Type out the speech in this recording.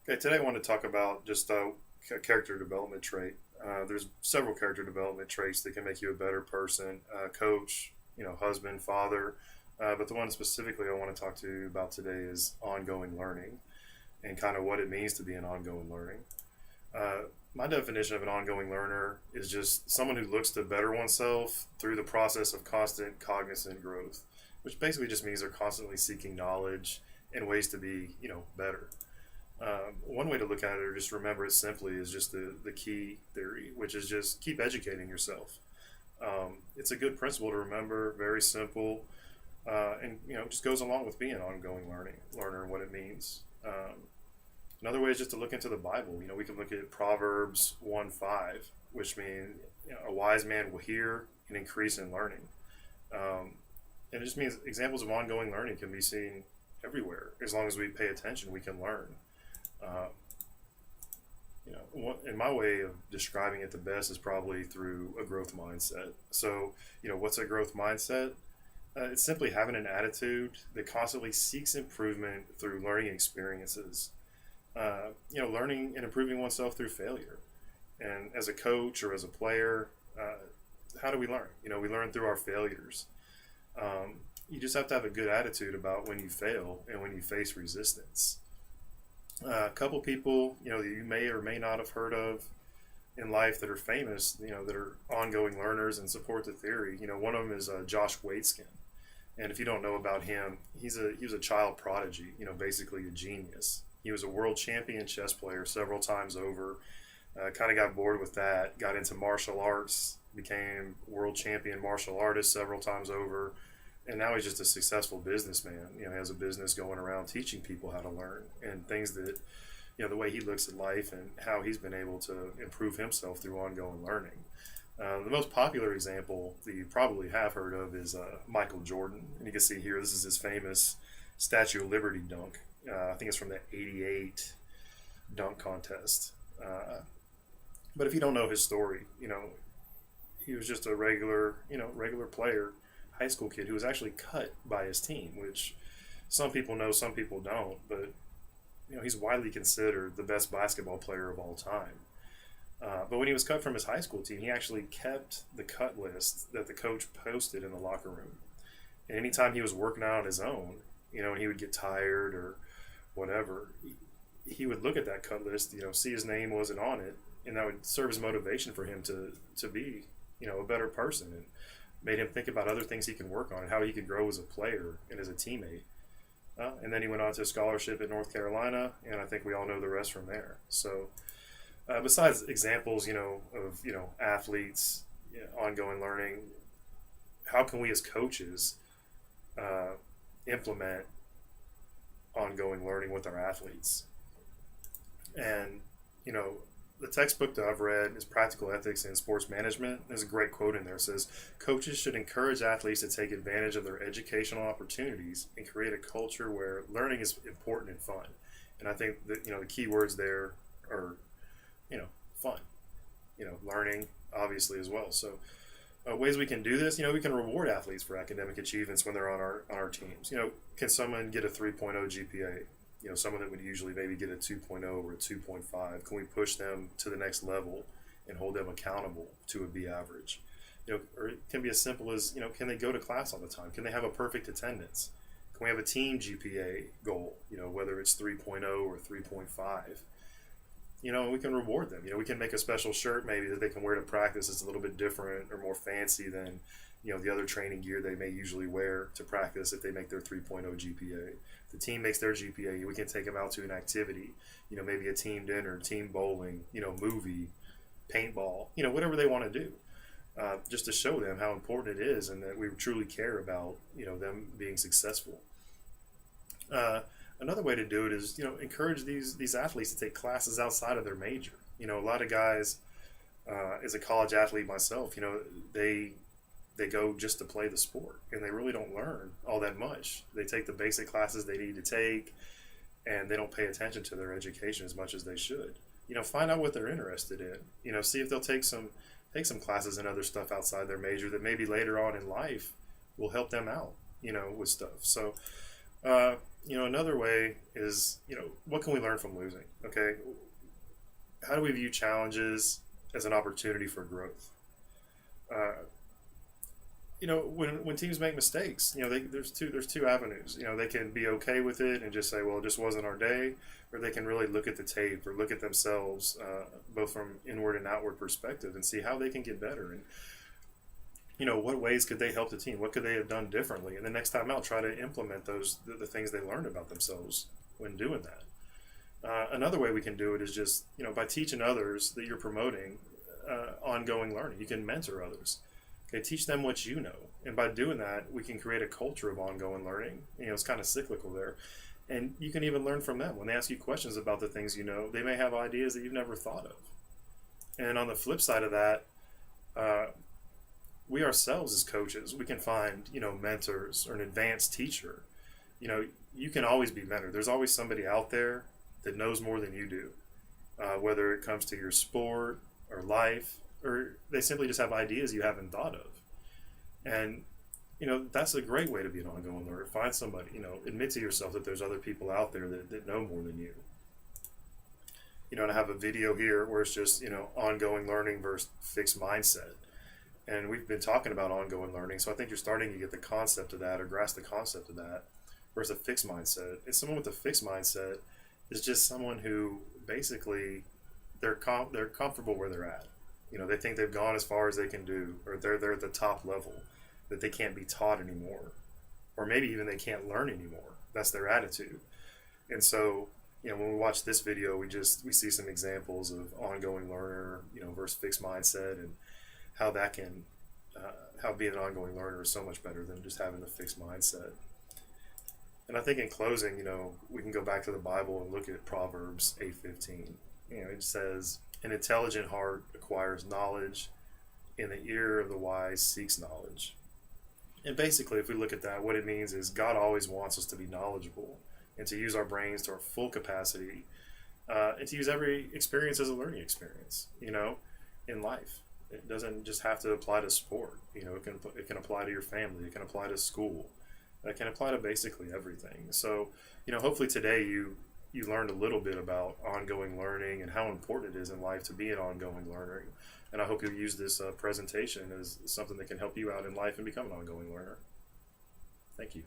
Okay, today I want to talk about just a character development trait. There's several character development traits that can make you a better person, coach, husband, father. But the one specifically I want to talk to you about today is ongoing learning and kind of what it means to be an ongoing learning. Uh, my definition of an ongoing learner is just someone who looks to better oneself through the process of constant cognizant growth, which basically just means they're constantly seeking knowledge and ways to be, better. One way to look at it or just remember it simply is just the key theory, which is just keep educating yourself. It's a good principle to remember, very simple, and just goes along with being an ongoing learner and what it means. Another way is just to look into the Bible. We can look at Proverbs 1:5, which means a wise man will hear and increase in learning. Um, and it just means examples of ongoing learning can be seen everywhere. As long as we pay attention, we can learn. Uh, in my way of describing it the best is probably through a growth mindset. So, what's a growth mindset? It's simply having an attitude that constantly seeks improvement through learning experiences. Learning and improving oneself through failure. And as a coach or as a player, how do we learn? We learn through our failures. You just have to have a good attitude about when you fail and when you face resistance. A couple people, that you may or may not have heard of in life that are famous, that are ongoing learners and support the theory. One of them is Josh Waitzkin. And if you don't know about him, he was a child prodigy, basically a genius. He was a world champion chess player several times over. Kind of got bored with that, got into martial arts, became world champion martial artist several times over, and now he's just a successful businessman. He has a business going around teaching people how to learn and things that, the way he looks at life and how he's been able to improve himself through ongoing learning. The most popular example that you probably have heard of is Michael Jordan. And you can see here, this is his famous Statue of Liberty dunk. I think it's from the '88 dunk contest. But if you don't know his story, he was just a regular player, high school kid who was actually cut by his team, which some people know, some people don't. But he's widely considered the best basketball player of all time. But when he was cut from his high school team, he actually kept the cut list that the coach posted in the locker room. And anytime he was working out on his own, and he would get tired or whatever, he would look at that cut list, see his name wasn't on it, and that would serve as motivation for him to be, a better person, and made him think about other things he can work on and how he could grow as a player and as a teammate. And then he went on to a scholarship at North Carolina, and I think we all know the rest from there. So, besides examples, of athletes, ongoing learning, how can we as coaches implement ongoing learning with our athletes? And the textbook that I've read is Practical Ethics in Sports Management. There's a great quote in there. It says, coaches should encourage athletes to take advantage of their educational opportunities and create a culture where learning is important and fun. And I think that, the key words there are, fun, learning obviously as well. So ways we can do this, we can reward athletes for academic achievements when they're on our teams. Can someone get a 3.0 GPA? Someone that would usually maybe get a 2.0 or a 2.5. Can we push them to the next level and hold them accountable to a B average? Or it can be as simple as, can they go to class all the time? Can they have a perfect attendance? Can we have a team GPA goal, whether it's 3.0 or 3.5? We can reward them. We can make a special shirt maybe that they can wear to practice. It's a little bit different or more fancy than, the other training gear they may usually wear to practice if they make their 3.0 GPA. The team makes their GPA. We can take them out to an activity, maybe a team dinner, team bowling, movie, paintball, whatever they want to do, just to show them how important it is and that we truly care about, them being successful. Another way to do it is, encourage these athletes to take classes outside of their major. A lot of guys, as a college athlete myself, they go just to play the sport and they really don't learn all that much. They take the basic classes they need to take and they don't pay attention to their education as much as they should. Find out what they're interested in. See if they'll take some classes and other stuff outside their major that maybe later on in life will help them out, with stuff. So, Another way is, what can we learn from losing? Okay, how do we view challenges as an opportunity for growth? Uh, when teams make mistakes, there's two avenues. They can be okay with it and just say, well, it just wasn't our day, or they can really look at the tape or look at themselves, both from inward and outward perspective, and see how they can get better. And what ways could they help the team? What could they have done differently? And the next time out, try to implement the things they learned about themselves when doing that. Another way we can do it is just by teaching others that you're promoting ongoing learning. You can mentor others. Okay, teach them what you know, and by doing that, we can create a culture of ongoing learning. It's kind of cyclical there, and you can even learn from them when they ask you questions about the things you know. They may have ideas that you've never thought of. And on the flip side of that, we ourselves as coaches, we can find mentors or an advanced teacher. You can always be mentored. There's always somebody out there that knows more than you do, whether it comes to your sport or life, or they simply just have ideas you haven't thought of. And that's a great way to be an ongoing learner. Find somebody, admit to yourself that there's other people out there that know more than you. And I have a video here where it's just ongoing learning versus fixed mindset. And we've been talking about ongoing learning, so I think you're starting to get the concept of that, or grasp the concept of that, versus a fixed mindset. And someone with a fixed mindset is just someone who basically they're comfortable where they're at. They think they've gone as far as they can do, or they're at the top level, that they can't be taught anymore, or maybe even they can't learn anymore. That's their attitude. And so, when we watch this video, we see some examples of ongoing learner, versus fixed mindset, and how that can, how being an ongoing learner is so much better than just having the fixed mindset. And I think in closing, we can go back to the Bible and look at Proverbs 8:15. It says, "An intelligent heart acquires knowledge, and the ear of the wise seeks knowledge." And basically, if we look at that, what it means is God always wants us to be knowledgeable and to use our brains to our full capacity, and to use every experience as a learning experience, in life. It doesn't just have to apply to sport. It can apply to your family. It can apply to school. It can apply to basically everything. So, hopefully today you learned a little bit about ongoing learning and how important it is in life to be an ongoing learner. And I hope you'll use this presentation as something that can help you out in life and become an ongoing learner. Thank you.